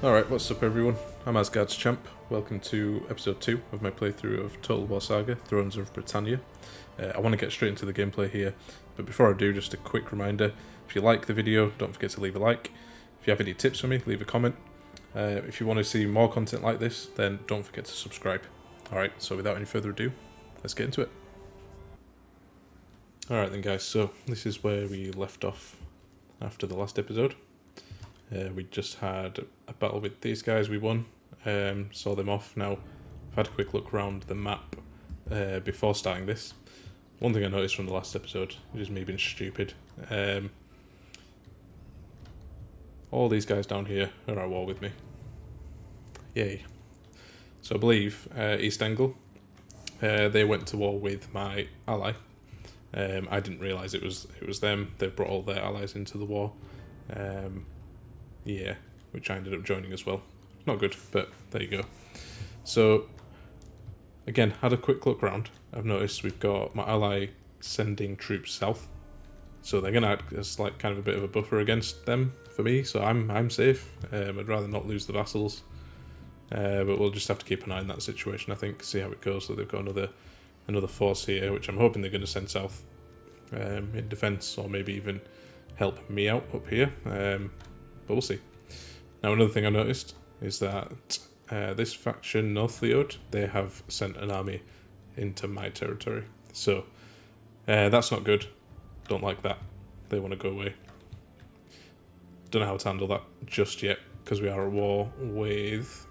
Alright, what's up everyone? I'm AsgardsChamp. Welcome to episode 2 of my playthrough of Total War Saga, Thrones of Britannia. I want to get straight into the gameplay here, but before I do, just a quick reminder, if you like the video, don't forget to leave a like. If you have any tips for me, leave a comment. If you want to see more content like this, then don't forget to subscribe. Alright, so without any further ado, let's get into it. Alright then guys, so this is where we left off after the last episode. We just had a battle with these guys, we won, saw them off. Now, I've had a quick look around the map before starting this. One thing I noticed from the last episode, which is me being stupid, all these guys down here are at war with me. Yay. So I believe East Angle, they went to war with my ally. I didn't realise it was them. They've brought all their allies into the war. Yeah, which I ended up joining as well. Not good, but there you go. So, again, had a quick look around. I've noticed we've got my ally sending troops south. So they're going to act as like kind of a bit of a buffer against them for me, so I'm safe. I'd rather not lose the vassals. But we'll just have to keep an eye on that situation, I think, see how it goes. So they've got another force here, which I'm hoping they're going to send south in defence, or maybe even help me out up here. But we'll see. Now, another thing I noticed is that this faction, Northymbre, they have sent an army into my territory. So, that's not good. Don't like that. They want to go away. Don't know how to handle that just yet, because we are at war with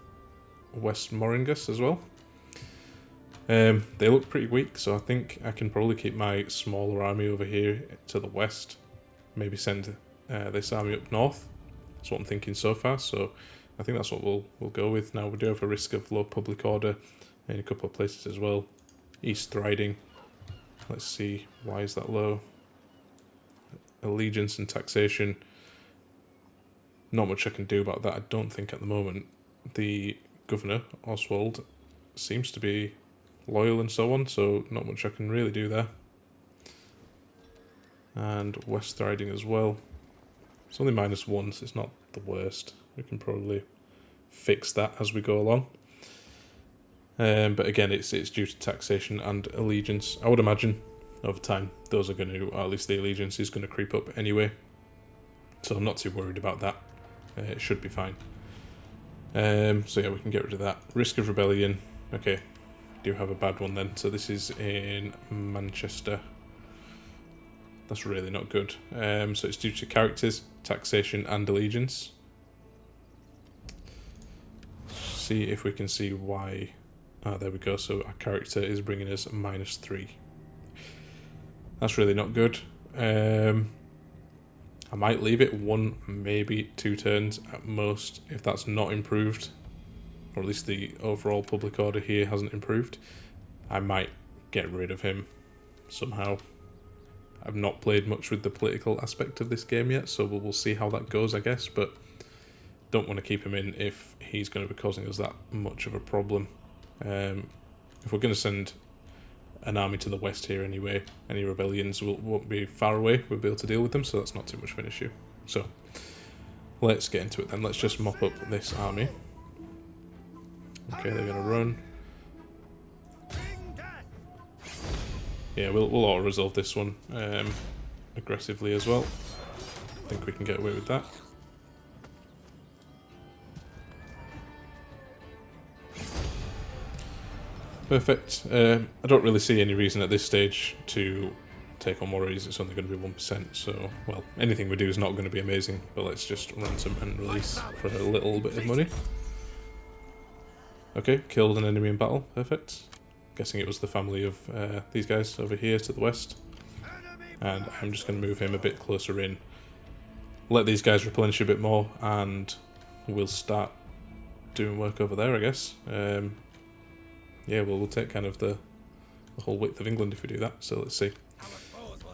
West Moringus as well. They look pretty weak, so I think I can probably keep my smaller army over here to the west. Maybe send this army up north. That's what I'm thinking so far, so I think that's what we'll go with. Now, we do have a risk of low public order in a couple of places as well. East Riding. Let's see, why is that low? Allegiance and taxation. Not much I can do about that, I don't think, at the moment. The governor, Oswald, seems to be loyal and so on, so not much I can really do there. And West Riding as well. It's only -1, so it's not the worst. We can probably fix that as we go along. But again, it's due to taxation and allegiance. I would imagine over time those are going to, or at least the allegiance is going to creep up anyway. So I'm not too worried about that. It should be fine. So yeah, we can get rid of that. Risk of rebellion. Okay, do have a bad one then. So this is in Manchester. That's really not good. So it's due to characters, taxation, and allegiance. See if we can see why. Ah, there we go. So our character is bringing us -3. That's really not good. I might leave it 1, maybe 2 turns at most, if that's not improved. Or at least the overall public order here hasn't improved. I might get rid of him somehow. I've not played much with the political aspect of this game yet, so we'll see how that goes, I guess, but don't want to keep him in if he's going to be causing us that much of a problem. If we're going to send an army to the west here anyway, any rebellions won't be far away, we'll be able to deal with them, so that's not too much of an issue. So, let's get into it then. Let's just mop up this army. Okay, they're going to run. Yeah, we'll auto-resolve this one aggressively as well. I think we can get away with that. Perfect. I don't really see any reason at this stage to take on warriors. It's only going to be 1%, so, well, anything we do is not going to be amazing, but let's just ransom and release for a little bit of money. Okay, killed an enemy in battle. Perfect. Guessing it was the family of these guys over here to the west. And I'm just going to move him a bit closer in. Let these guys replenish a bit more, and we'll start doing work over there, I guess. Yeah, well, we'll take kind of the whole width of England if we do that, so let's see.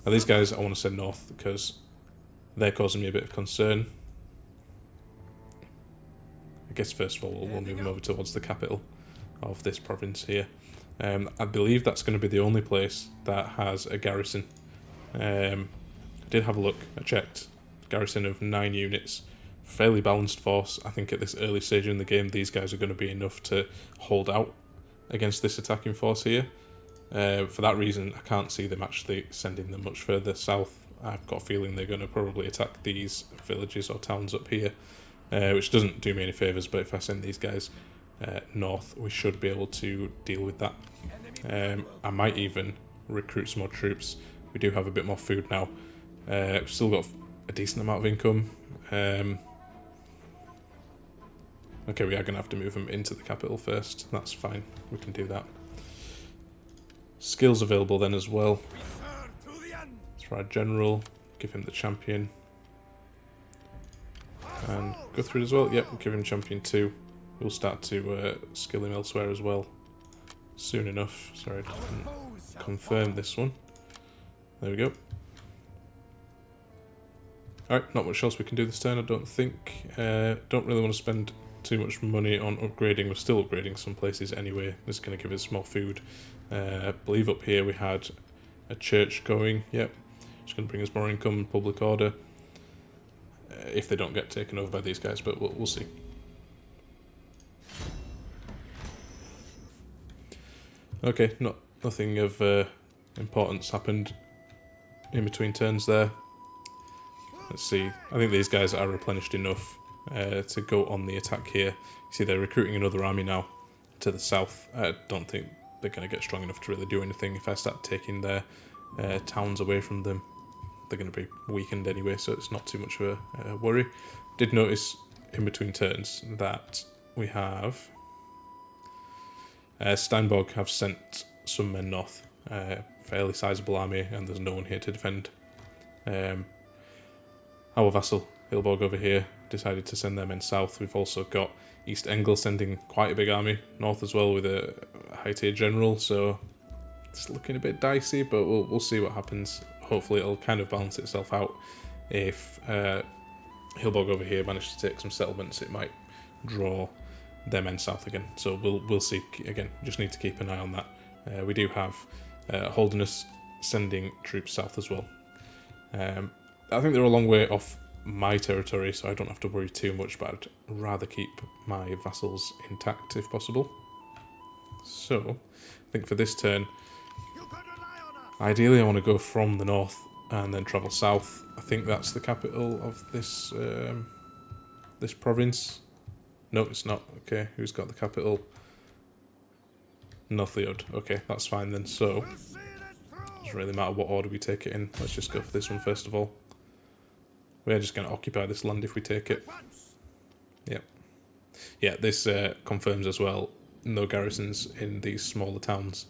Now, these guys I want to send north because they're causing me a bit of concern. I guess first of all we'll move them over towards the capital of this province here. I believe that's going to be the only place that has a garrison. I did have a look, I checked. Garrison of 9 units fairly balanced force. I think at this early stage in the game, these guys are going to be enough to hold out against this attacking force here. For that reason, I can't see them actually sending them much further south. I've got a feeling they're going to probably attack these villages or towns up here, which doesn't do me any favours, but if I send these guys north, we should be able to deal with that. I might even recruit some more troops. We do have a bit more food now. We've still got a decent amount of income. Okay, we are going to have to move them into the capital first. That's fine. We can do that. Skills available then as well. Try General. Give him the Champion. And Guthfrid as well. Yep, we'll give him Champion 2. We'll start to skill him elsewhere as well soon enough. Sorry, I didn't confirm this one. There we go. Alright, not much else we can do this turn, I don't think. Don't really want to spend too much money on upgrading. We're still upgrading some places anyway. This is going to give us more food. I believe up here we had a church going. Yep, it's going to bring us more income, public order. If they don't get taken over by these guys, but we'll see. Okay, nothing of importance happened in between turns there. Let's see. I think these guys are replenished enough to go on the attack here. You see they're recruiting another army now to the south. I don't think they're going to get strong enough to really do anything. If I start taking their towns away from them, they're going to be weakened anyway, so it's not too much of a worry. Did notice in between turns that we have Steinborg have sent some men north. Fairly sizable army, and there's no one here to defend. Our vassal, Hilborg over here, decided to send their men south. We've also got East Engel sending quite a big army north as well with a high tier general, so it's looking a bit dicey, but we'll see what happens. Hopefully it'll kind of balance itself out. If Hilborg over here manages to take some settlements, it might draw their men south again. So we'll see. Again, just need to keep an eye on that. We do have Holderness sending troops south as well. I think they're a long way off my territory, so I don't have to worry too much, but I'd rather keep my vassals intact if possible. So, I think for this turn, ideally I want to go from the north and then travel south. I think that's the capital of this this province. No, it's not. Okay, who's got the capital? Northymbre. Okay, that's fine then. So, it doesn't really matter what order we take it in. Let's just go for this one first of all. We're just going to occupy this land if we take it. Yep. Yeah, this confirms as well, no garrisons in these smaller towns,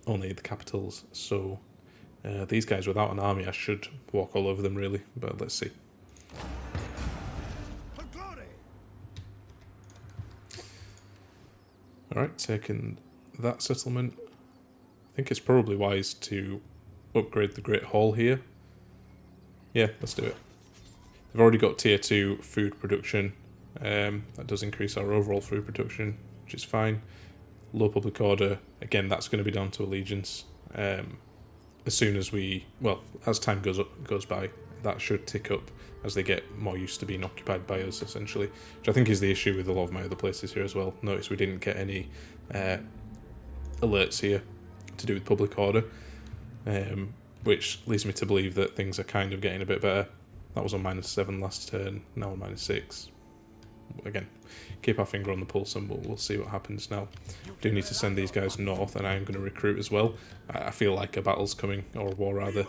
only the capitals. So these guys without an army, I should walk all over them really, but let's see. Alright, taking that settlement. I think it's probably wise to upgrade the Great Hall here. Yeah, let's do it. They've already got tier 2 food production. That does increase our overall food production, which is fine. Low public order, again, that's going to be down to allegiance. As soon as as time goes by, that should tick up as they get more used to being occupied by us, essentially. Which I think is the issue with a lot of my other places here as well. Notice we didn't get any alerts here to do with public order, which leads me to believe that things are kind of getting a bit better. That was on -7 last turn, now on -6. Again, keep our finger on the pulse and we'll see what happens now. We do need to send these guys north, and I am going to recruit as well. I feel like a battle's coming, or a war rather,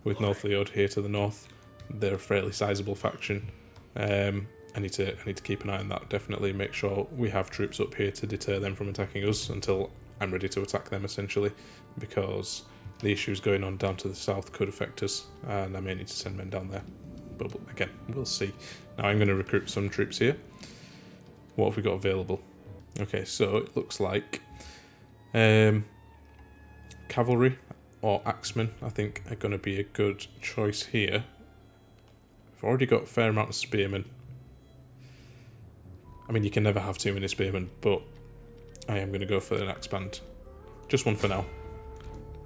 with Northymbre here to the north. They're a fairly sizable faction. I need to keep an eye on that, definitely make sure we have troops up here to deter them from attacking us until I'm ready to attack them, essentially, because the issues going on down to the south could affect us, and I may need to send men down there. But again, we'll see. Now I'm going to recruit some troops here. What have we got available? Okay, so it looks like cavalry or axemen, I think, are going to be a good choice here. I've already got a fair amount of spearmen. I mean, you can never have too many spearmen, but I am going to go for an axe band. Just one for now.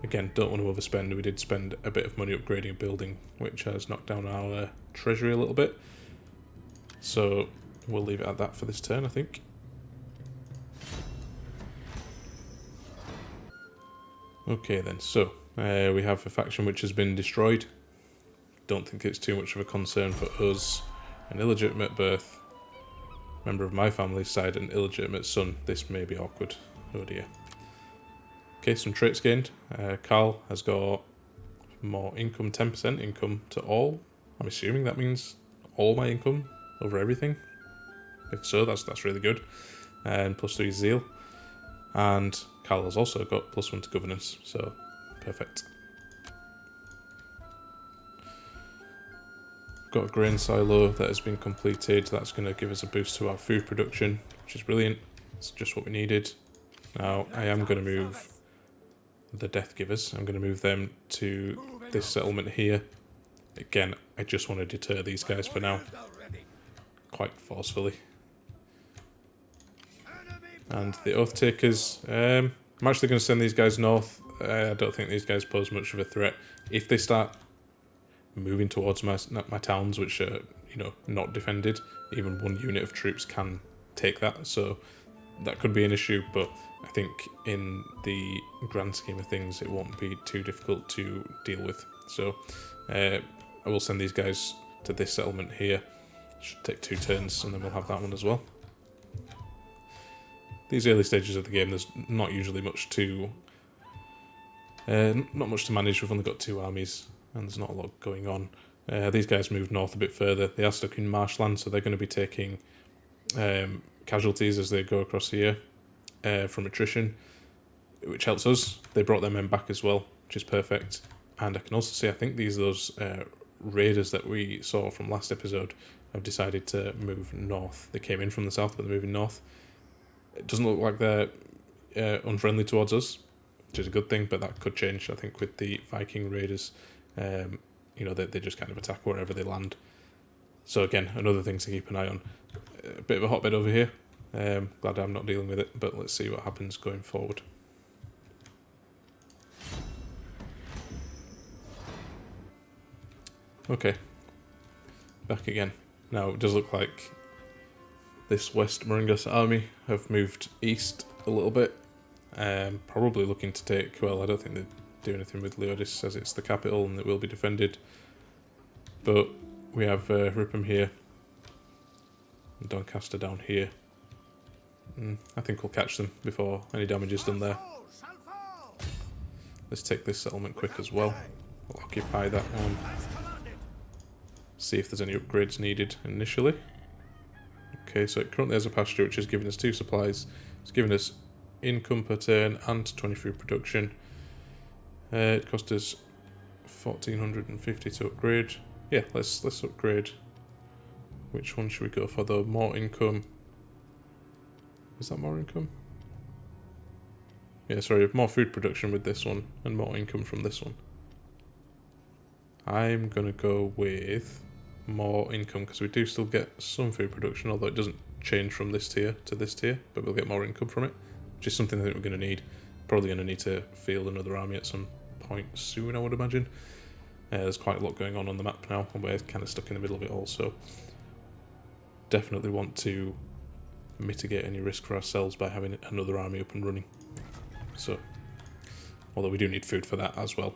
Again, don't want to overspend. We did spend a bit of money upgrading a building, which has knocked down our treasury a little bit. So we'll leave it at that for this turn, I think. Okay then, so we have a faction which has been destroyed. Don't think it's too much of a concern for us. An illegitimate birth. Member of my family's side, an illegitimate son. This may be awkward. Oh dear. Okay, some traits gained. Carl has got more income, 10% income to all. I'm assuming that means all my income over everything. If so, that's really good. And +3 zeal. And Carl has also got +1 to governance, so perfect. Got a grain silo that has been completed. That's going to give us a boost to our food production, which is brilliant. It's just what we needed. Now, I am going to move the Death Givers. I'm going to move them to this settlement here. Again, I just want to deter these guys for now. Quite forcefully. And the Oath Takers, I'm actually going to send these guys north. I don't think these guys pose much of a threat. If they start moving towards my towns, which are, you know, not defended, even one unit of troops can take that, so that could be an issue, but I think in the grand scheme of things it won't be too difficult to deal with. So I will send these guys to this settlement here. Should take 2 turns and then we'll have that one as well. These early stages of the game, there's not usually much to not much to manage. We've only got 2 armies and there's not a lot going on. These guys moved north a bit further. They are stuck in marshland, so they're going to be taking casualties as they go across here from attrition, which helps us. They brought their men back as well, which is perfect. And I can also see, I think these are those raiders that we saw from last episode have decided to move north. They came in from the south, but they're moving north. It doesn't look like they're unfriendly towards us, which is a good thing, but that could change, I think, with the Viking raiders. You know, they just kind of attack wherever they land. So again, another thing to keep an eye on. A bit of a hotbed over here. Glad I'm not dealing with it, but let's see what happens going forward. Okay, back again. Now it does look like this West Moringas army have moved east a little bit. Probably looking to take, well, I don't think they do anything with Leodis as it's the capital and it will be defended. But we have Ripham here and Doncaster down here. I think we'll catch them before any damage is done there. Let's take this settlement quick as well. We'll occupy that one. See if there's any upgrades needed initially. Okay, so it currently has a pasture which is giving us 2 supplies. It's giving us income per turn and 20 food production. It cost us 1,450 to upgrade. Yeah, let's upgrade. Which one should we go for though? More income. Is that more income? Yeah, sorry, more food production with this one and more income from this one. I'm gonna go with more income because we do still get some food production, although it doesn't change from this tier to this tier, but we'll get more income from it, which is something I think we're going to need. Probably going to need to field another army at some point soon, I would imagine. There's quite a lot going on the map now, and we're kind of stuck in the middle of it all, so definitely want to mitigate any risk for ourselves by having another army up and running. So, although we do need food for that as well.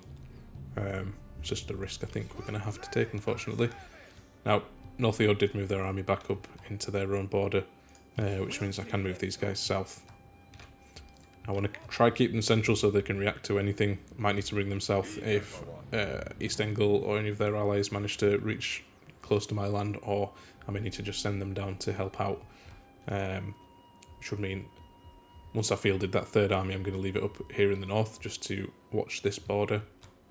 It's just a risk I think we're going to have to take, unfortunately. Now, Northymbre did move their army back up into their own border, which means I can move these guys south. I want to try keep them central so they can react to anything. Might need to bring them south if East Angle or any of their allies manage to reach close to my land, or I may need to just send them down to help out. Which would mean once I fielded that 3rd army, I'm going to leave it up here in the north just to watch this border.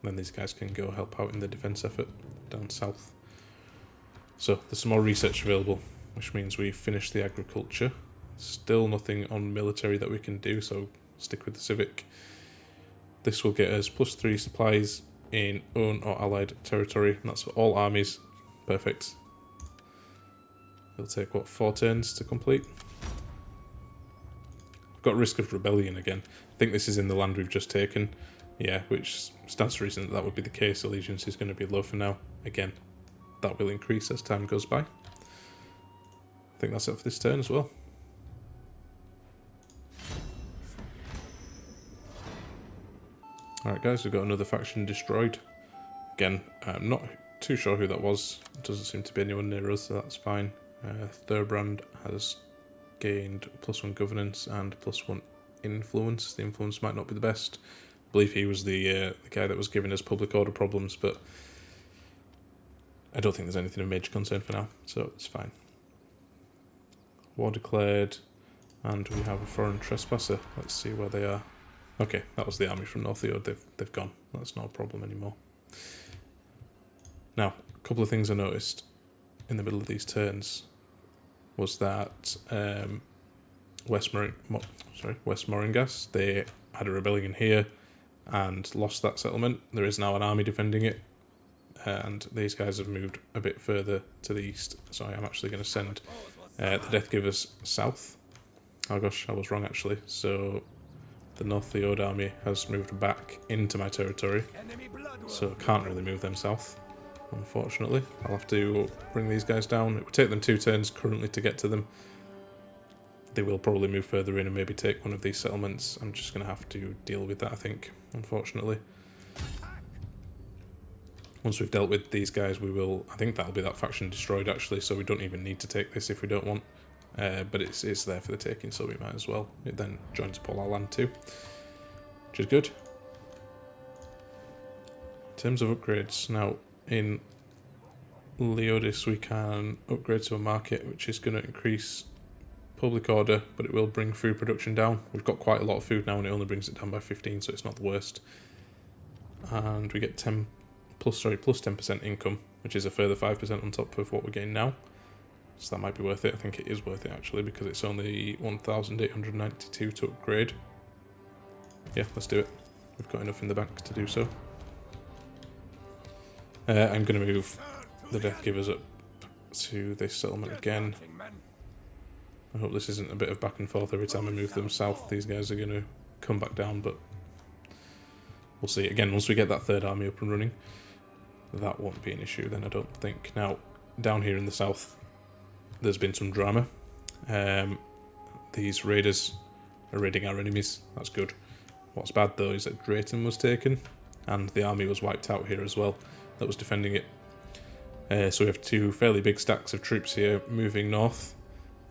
Then these guys can go help out in the defence effort down south. So there's some more research available, which means we finish the agriculture. Still nothing on military that we can do, so stick with the civic. This will get us +3 supplies in own or allied territory, and that's for all armies. Perfect. It'll take, what, 4 turns to complete? I've got risk of rebellion again. I think this is in the land we've just taken. Yeah, which stands to reason that would be the case. Allegiance is going to be low for now. Again, that will increase as time goes by. think that's it for this turn as well. Alright guys, we've got another faction destroyed. Again, I'm not too sure who that was. It doesn't seem to be anyone near us, so that's fine. Thurbrand has gained +1 governance and +1 influence. The influence might not be the best. I believe he was the guy that was giving us public order problems, but I don't think there's anything of major concern for now, so it's fine. War declared, and we have a foreign trespasser. Let's see where they are. Okay, that was the army from Northymbre. They've gone. That's not a problem anymore. Now, a couple of things I noticed in the middle of these turns was that West Moringas, they had a rebellion here and lost that settlement. There is now an army defending it, and these guys have moved a bit further to the east, so I am actually going to send the Death Givers south. Oh gosh, I was wrong actually. So the Northymbre army has moved back into my territory, so I can't really move them south, unfortunately. I'll have to bring these guys down. It would take them 2 turns currently to get to them. They will probably move further in and maybe take one of these settlements. I'm just going to have to deal with that, I think, unfortunately. Once we've dealt with these guys, we will... I think that'll be that faction destroyed, actually, so we don't even need to take this if we don't want. But it's there for the taking, so we might as well. It then joins up all our land too, which is good. In terms of upgrades, now in Leodis we can upgrade to a market, which is going to increase public order, but it will bring food production down. We've got quite a lot of food now, and it only brings it down by 15, so it's not the worst. And we get plus 10% income, which is a further 5% on top of what we're getting now. So that might be worth it. I think it is worth it actually, because it's only 1,892 to upgrade. Yeah, let's do it. We've got enough in the bank to do so. I'm going to move the Death Givers up to this settlement again. I hope this isn't a bit of back and forth every time I move them south. These guys are going to come back down, but we'll see. Again, once we get that third army up and running, that won't be an issue then, I don't think. Now, down here in the south, there's been some drama. These raiders are raiding our enemies. That's good. What's bad though is that Drayton was taken, and the army was wiped out here as well that was defending it. So we have 2 fairly big stacks of troops here moving north.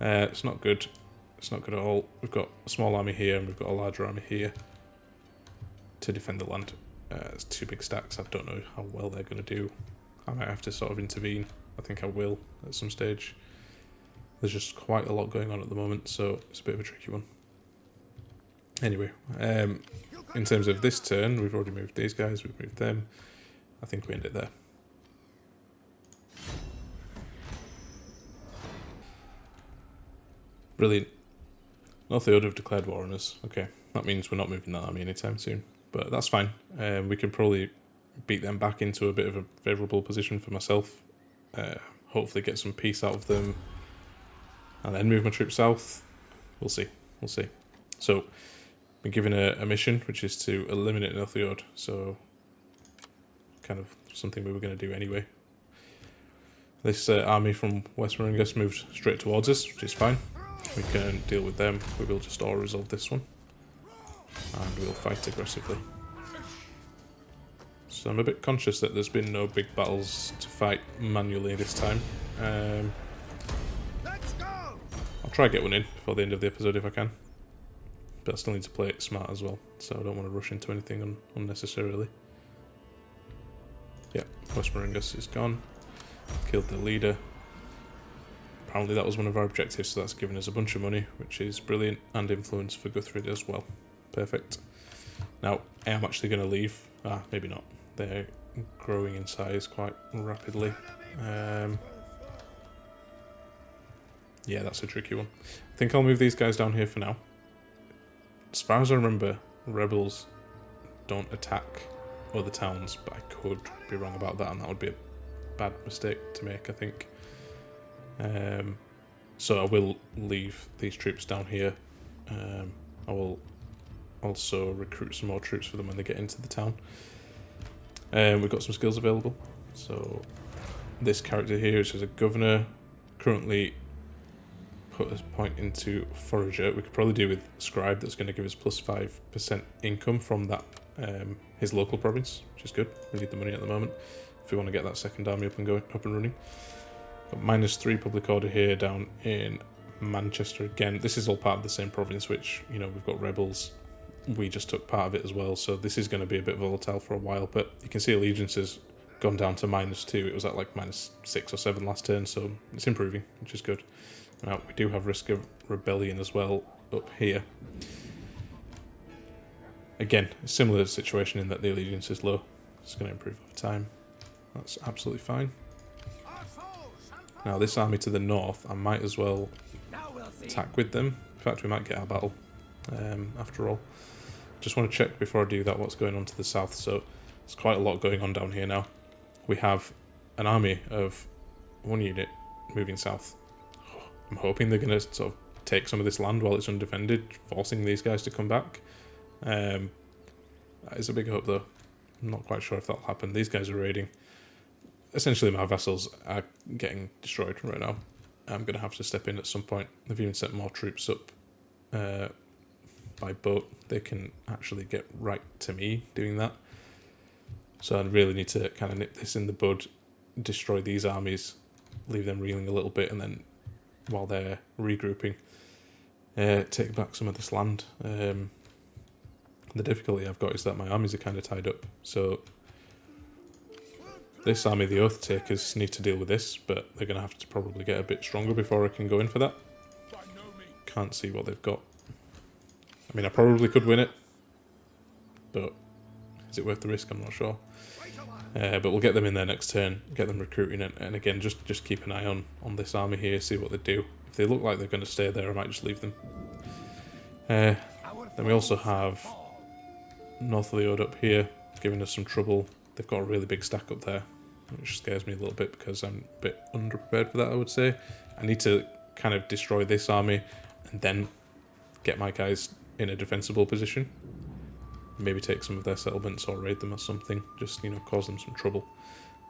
It's not good. It's not good at all. We've got a small army here and we've got a larger army here to defend the land. It's 2 big stacks. I don't know how well they're going to do. I might have to sort of intervene. I think I will at some stage. There's just quite a lot going on at the moment, so it's a bit of a tricky one. Anyway, in terms of this turn, we've already moved these guys, we've moved them. I think we end it there. Brilliant. Northymbre have declared war on us. Okay, that means we're not moving that army anytime soon, but that's fine. We can probably beat them back into a bit of a favourable position for myself. Hopefully get some peace out of them, and then move my troops south. We'll see. We'll see. So, been given a mission, which is to eliminate Northymbre. So, kind of something we were going to do anyway. This army from West Moringas moved straight towards us, which is fine. We can deal with them. We will just all resolve this one, and we'll fight aggressively. So I'm a bit conscious that there's been no big battles to fight manually this time. I'll try to get one in before the end of the episode if I can. But I still need to play it smart as well, so I don't want to rush into anything unnecessarily. Yeah, West Moringas is gone. Killed the leader. Apparently that was one of our objectives, so that's given us a bunch of money, which is brilliant, and influence for Guthfrid as well. Perfect. Now, I am actually going to leave. Maybe not. They're growing in size quite rapidly. Yeah, that's a tricky one. I think I'll move these guys down here for now. As far as I remember, rebels don't attack other towns, but I could be wrong about that, and that would be a bad mistake to make, I think. So I will leave these troops down here. I will also recruit some more troops for them when they get into the town. We've got some skills available. So this character here is a governor, currently put a point into Forager. We could probably do with Scribe, that's going to give us plus 5% income from that his local province, which is good. We need the money at the moment if we want to get that second army up and running. Got -3 public order here down in Manchester again. This is all part of the same province, which, you know, we've got rebels. We just took part of it as well, so this is going to be a bit volatile for a while, but you can see allegiance has gone down to -2. It was at like -6 or 7 last turn, so it's improving, which is good. Now, we do have risk of rebellion as well up here. Again, a similar situation in that the allegiance is low. It's going to improve over time. That's absolutely fine. Now, this army to the north, I might as well attack with them. In fact, we might get our battle after all. Just want to check before I do that what's going on to the south. So, there's quite a lot going on down here now. We have an army of 1 unit moving south. I'm hoping they're going to sort of take some of this land while it's undefended, forcing these guys to come back. That is a big hope, though. I'm not quite sure if that'll happen. These guys are raiding. Essentially, my vassals are getting destroyed right now. I'm going to have to step in at some point. They've even sent more troops up by boat. They can actually get right to me doing that. So I really need to kind of nip this in the bud, destroy these armies, leave them reeling a little bit, and then while they're regrouping, take back some of this land. The difficulty I've got is that my armies are kind of tied up. So this army, the Oath Takers, need to deal with this, but they're going to have to probably get a bit stronger before I can go in for that. Can't see what they've got. I mean, I probably could win it, but is it worth the risk? I'm not sure. But we'll get them in there next turn, get them recruiting, and again, just keep an eye on this army here, see what they do. If they look like they're going to stay there, I might just leave them. Then we also have North of the Ode up here, giving us some trouble. They've got a really big stack up there, which scares me a little bit because I'm a bit underprepared for that, I would say. I need to kind of destroy this army and then get my guys in a defensible position. Maybe take some of their settlements or raid them or something. Just, you know, cause them some trouble.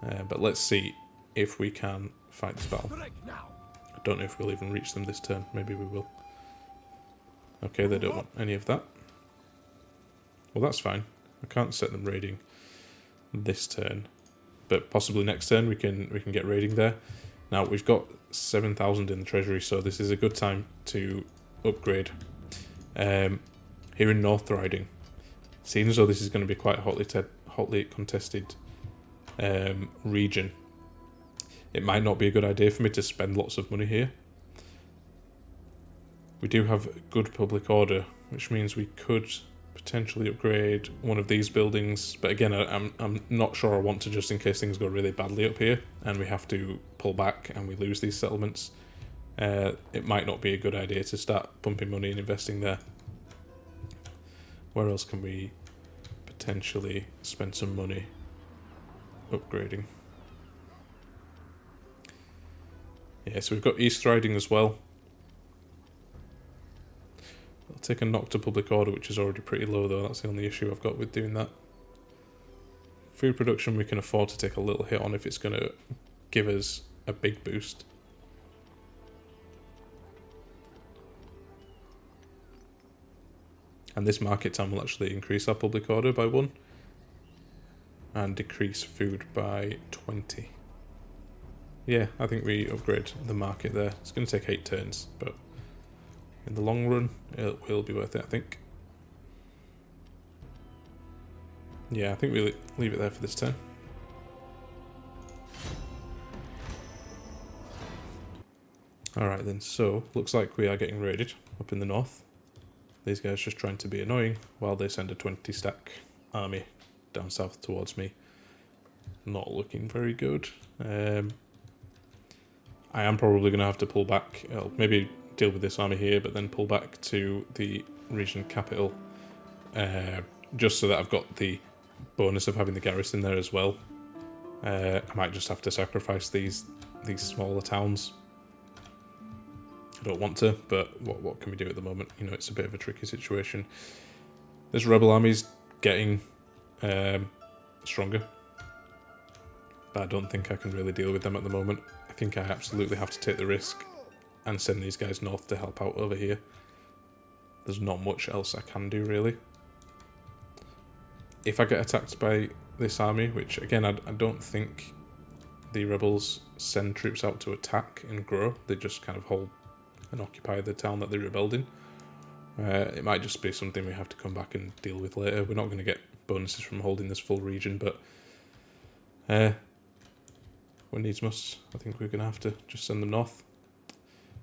But let's see if we can fight this battle. I don't know if we'll even reach them this turn. Maybe we will. Okay, they don't want any of that. Well, that's fine. I can't set them raiding this turn, but possibly next turn we can get raiding there. Now we've got 7,000 in the treasury, so this is a good time to upgrade. Here in North Riding, seeing as though this is going to be quite a hotly contested region, it might not be a good idea for me to spend lots of money here. We do have good public order, which means we could potentially upgrade one of these buildings, but again, I'm not sure I want to, just in case things go really badly up here and we have to pull back and we lose these settlements. It might not be a good idea to start pumping money and investing there. Where else can we potentially spend some money upgrading? Yeah, so we've got East Riding as well. I'll take a knock to public order, which is already pretty low though. That's the only issue I've got with doing that. Food production we can afford to take a little hit on if it's going to give us a big boost. And this market time will actually increase our public order by 1 and decrease food by 20. Yeah, I think we upgrade the market there. It's going to take 8 turns, but in the long run, it will be worth it, I think. Yeah, I think we leave it there for this turn. Alright then, so looks like we are getting raided up in the north. These guys just trying to be annoying while they send a 20 stack army down south towards me. Not looking very good. I am probably going to have to pull back. I'll maybe deal with this army here, but then pull back to the region capital. Just so that I've got the bonus of having the garrison there as well. I might just have to sacrifice these smaller towns. I don't want to, but what can we do at the moment? You know, it's a bit of a tricky situation. This rebel army's getting stronger, but I don't think I can really deal with them at the moment. I think I absolutely have to take the risk and send these guys north to help out over here. There's not much else I can do, really. If I get attacked by this army, which, again, I don't think the rebels send troops out to attack and grow. They just kind of hold and occupy the town that they rebelled in. It might just be something we have to come back and deal with later. We're not going to get bonuses from holding this full region, but when needs must, I think we're going to have to just send them north.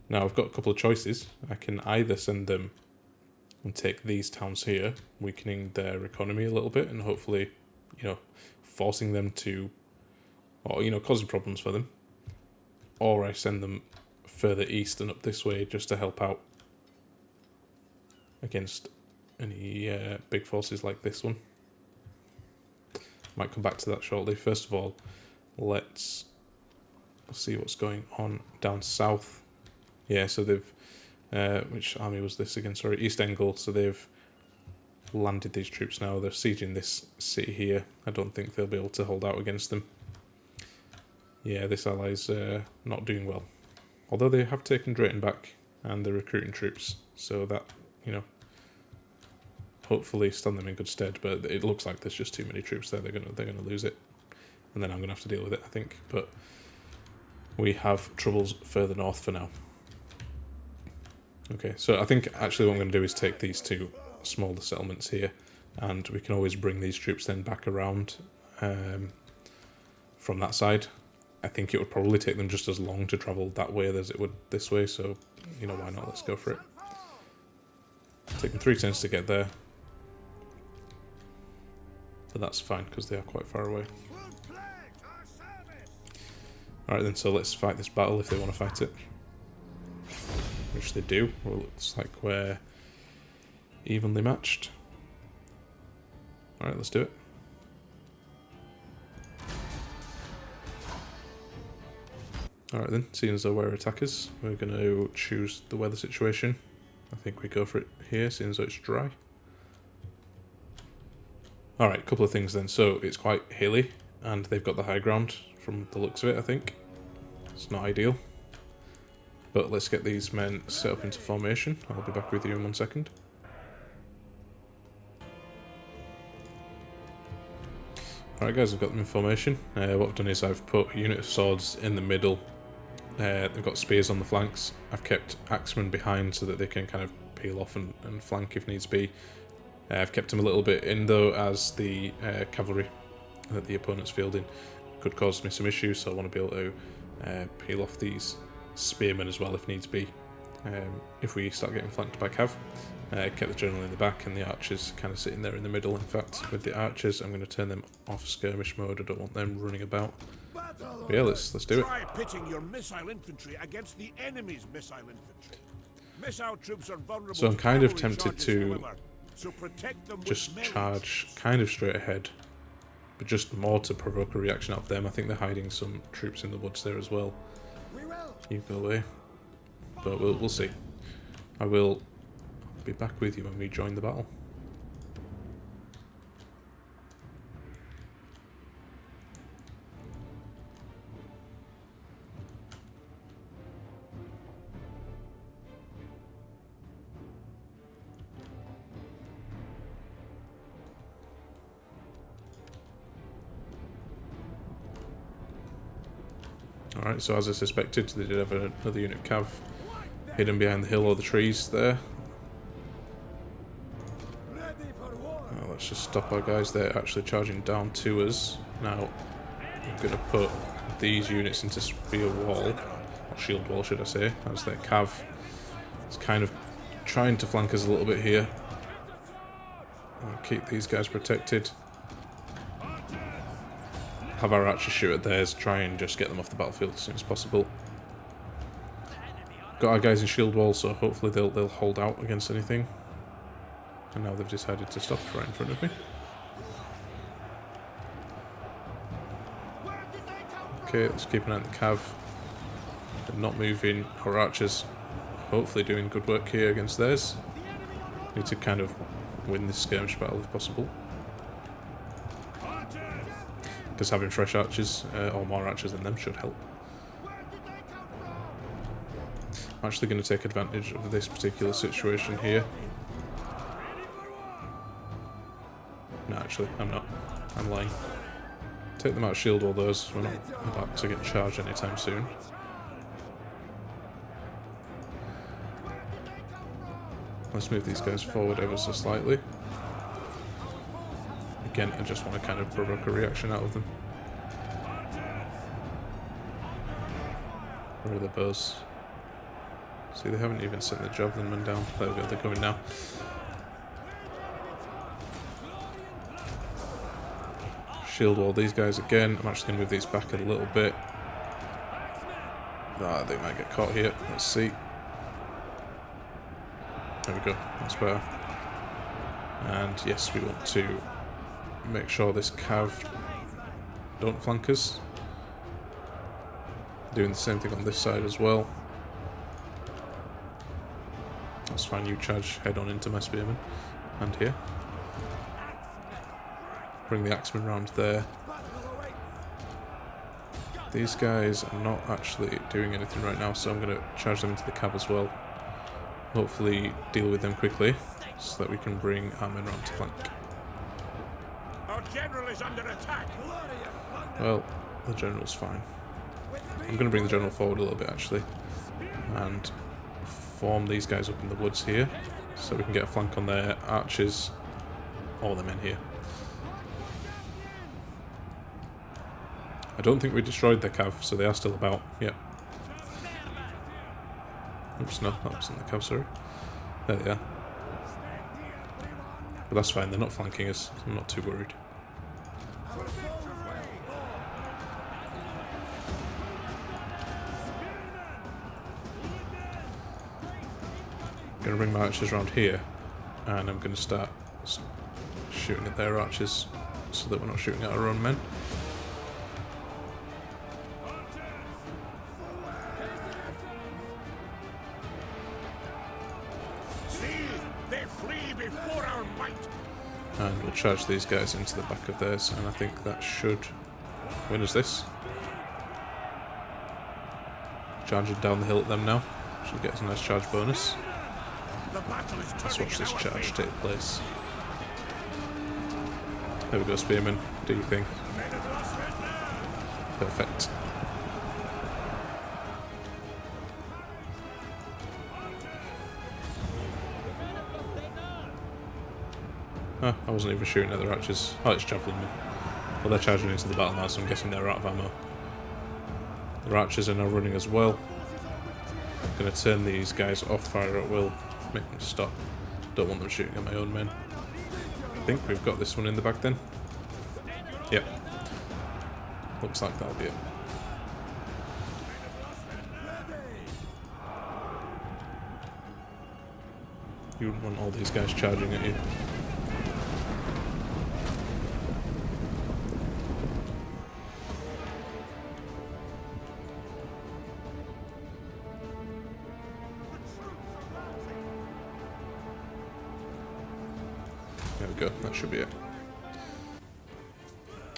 Now, I've got a couple of choices. I can either send them and take these towns here, weakening their economy a little bit, and hopefully, you know, forcing them to, or, you know, causing problems for them. Or I send them further east and up this way just to help out against any big forces like this one. Might come back to that shortly. First of all, let's see what's going on down south. Yeah, so they've... which army was this again? Sorry, East Engel. So they've landed these troops now. They're sieging this city here. I don't think they'll be able to hold out against them. Yeah, this ally's not doing well. Although they have taken Drayton back and they're recruiting troops. So that, you know, hopefully stand them in good stead. But it looks like there's just too many troops there. They're gonna lose it. And then I'm gonna have to deal with it, I think. But we have troubles further north for now. Okay, so I think actually what I'm going to do is take these two smaller settlements here, and we can always bring these troops then back around from that side. I think it would probably take them just as long to travel that way as it would this way, so, you know, why not? Let's go for it. Take them 3 turns to get there. But that's fine, because they are quite far away. Alright then, so let's fight this battle if they want to fight it. Which they do. Well, it looks like we're evenly matched. Alright, let's do it. Alright then, seeing as though we're attackers, we're going to choose the weather situation. I think we go for it here, seeing as though it's dry. Alright, a couple of things then. So, it's quite hilly, and they've got the high ground from the looks of it, I think. It's not ideal. But let's get these men set up into formation. I'll be back with you in 1 second. Alright guys, I've got them in formation. What I've done is I've put a unit of swords in the middle. They've got spears on the flanks. I've kept axemen behind so that they can kind of peel off and flank if needs be. I've kept them a little bit in though, as the cavalry that the opponent's fielding could cause me some issues, so I want to be able to peel off these spearmen as well if needs be. If we start getting flanked by cav. Kept the general in the back and the archers kind of sitting there in the middle. In fact, with the archers, I'm going to turn them off skirmish mode. I don't want them running about. But yeah, let's do it. Try pitting your missile infantry against the enemy's missile infantry. Missile troops are vulnerable. So I'm kind of tempted charges, to however, so protect them just with charge kind of straight ahead, but just more to provoke a reaction out of them. I think they're hiding some troops in the woods there as well. You go away. But we'll see. I will be back with you when we join the battle. Alright, so as I suspected, they did have another unit of cav hidden behind the hill or the trees there. Now let's just stop our guys. They're actually charging down to us. Now, I'm going to put these units into spear wall, or shield wall should I say, as their cav is kind of trying to flank us a little bit here. I'll keep these guys protected. Have our archers shoot at theirs, try and just get them off the battlefield as soon as possible. Got our guys in shield wall, so hopefully they'll hold out against anything. And now they've decided to stop right in front of me. Okay, let's keep an eye on the cav. They're not moving. Our archers hopefully doing good work here against theirs. Need to kind of win this skirmish battle if possible. Because having fresh archers, or more archers than them, should help. I'm actually going to take advantage of this particular situation here. No, actually, I'm not. I'm lying. Take them out of shield wall, those. We're not about to get charged anytime soon. Let's move these guys forward ever so slightly. Again, I just want to kind of provoke a reaction out of them. Where are the bows? See, they haven't even sent the javelin men down. There we go, they're coming now. Shield wall these guys again. I'm actually going to move these back a little bit. Ah, they might get caught here. Let's see. There we go. That's better. And yes, we want to make sure this cav don't flank us. Doing the same thing on this side as well. That's fine, you charge head on into my spearmen. And here. Bring the axemen round there. These guys are not actually doing anything right now, so I'm going to charge them into the cav as well. Hopefully deal with them quickly, so that we can bring our men round to flank. Our general is under attack. Well, the general's fine. I'm going to bring the general forward a little bit actually, and form these guys up in the woods here, so we can get a flank on their archers, all the men here. I don't think we destroyed their cav, so they are still about. Yep. Oops, no, that wasn't the cav, sorry. There they are. But that's fine, they're not flanking us, so I'm not too worried. I'm going to bring my archers around here, and I'm going to start shooting at their archers, so that we're not shooting at our own men. And we'll charge these guys into the back of theirs, and I think that should win us this. Charging down the hill at them now. Should get us a nice charge bonus. Let's watch this charge take place. There we go, spearmen. Do your thing. Perfect. Oh, I wasn't even shooting at their archers. Oh, it's javelin men. Well, they're charging into the battle now, so I'm guessing they're out of ammo. Their archers are now running as well. I'm going to turn these guys off fire at will. Make them stop. Don't want them shooting at my own men. I think we've got this one in the bag then. Yep. Looks like that'll be it. You wouldn't want all these guys charging at you. There we go, that should be it.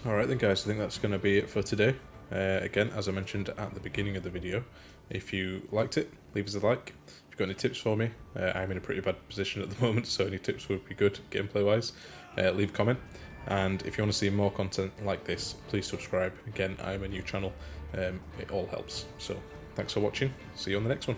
Alright then guys, I think that's going to be it for today. Again, as I mentioned at the beginning of the video, if you liked it, leave us a like. If you've got any tips for me, I'm in a pretty bad position at the moment, so any tips would be good gameplay wise. Leave a comment, and if you want to see more content like this, please subscribe. Again, I'm a new channel, it all helps. So thanks for watching, see you on the next one.